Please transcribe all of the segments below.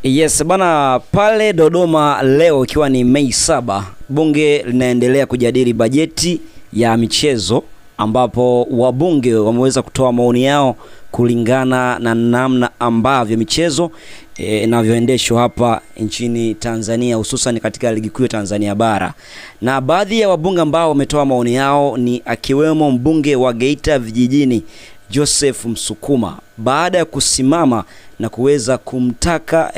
Yes bana, pale Dodoma leo ikiwa ni Mei 7, bunge linaendelea kujadili bajeti ya michezo, ambapo wabunge wameweza kutoa maoni yao kulingana na namna ambavyo michezo inavyoendeshwa hapa nchini Tanzania, hususan katika ligi kuu ya Tanzania bara. Na baadhi ya wabunge ambao wametoa maoni yao ni akiwemo mbunge wa Geita Vijijini Joseph Msukuma, baada ya kusimama na kuweza kumtaka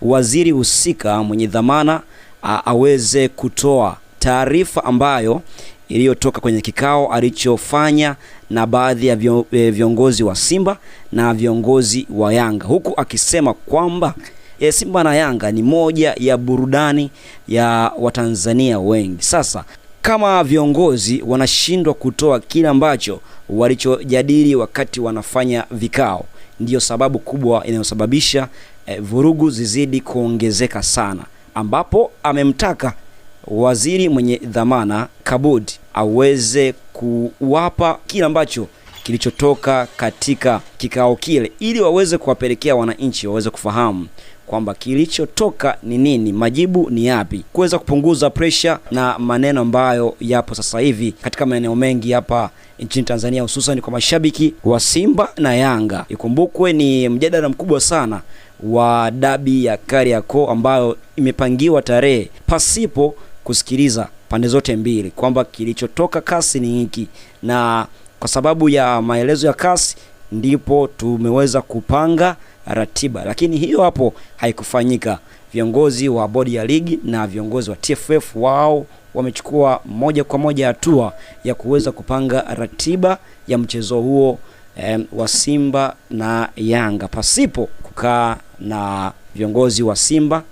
waziri husika mwenye dhamana aweze kutoa taarifa ambayo iliyotoka kwenye kikao alichofanya na baadhi ya viongozi wa Simba na viongozi wa Yanga, huku akisema kwamba Simba na Yanga ni moja ya burudani ya Watanzania wengi. Sasa kama viongozi wanashindwa kutoa kile ambacho walichojadili wakati wanafanya vikao, ndiyo sababu kubwa inayosababisha vurugu zizidi kuongezeka sana, ambapo amemtaka waziri mwenye dhamana Kabudi aweze kuwapa kile ambacho kilichotoka katika kikao kile, ili waweze kuwapelekea wananchi waweze kufahamu kwamba kilichotoka ni nini, majibu ni yapi, kuweza kupunguza pressure na maneno ambayo yapo sasa hivi katika maeneo mengi hapa nchini Tanzania, hususan kwa mashabiki wa Simba na Yanga. Ikumbukwe ni mjadala mkubwa sana wa dabi ya Kariakoo ambayo imepangiwa tarehe pasipo kusikiliza pande zote mbili, kwamba kilichotoka kasi ni hiki, na kwa sababu ya maelezo ya kasi ndipo tumeweza kupanga ratiba, lakini hiyo hapo haikufanyika. Viongozi wa bodi ya ligi na viongozi wa TFF wao wamechukua moja kwa moja hatua ya kuweza kupanga ratiba ya mchezo huo wa Simba na Yanga pasipo kukaa na viongozi wa Simba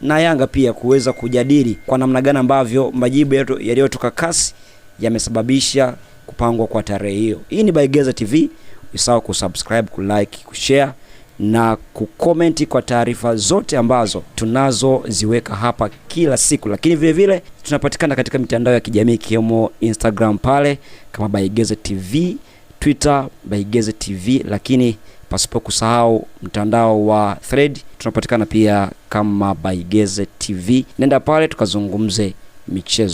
na Yanga pia kuweza kujadili kwa namna gani ambavyo majibu yaliyotoka kasi yamesababisha kupangwa kwa tarehe hiyo. Hii ni Baigeza TV, usisahau kusubscribe, kulike, kushare na kucomment kwa taarifa zote ambazo tunazoziweka hapa kila siku. Lakini vile vile tunapatikana katika mitandao ya kijamii ikiwemo Instagram pale kama Baigeza TV, Twitter Baigeza TV, lakini pasipo kusahau mtandao wa Thread tunapatikana pia kama Baigeza TV. Nenda pale tukazungumze michezo.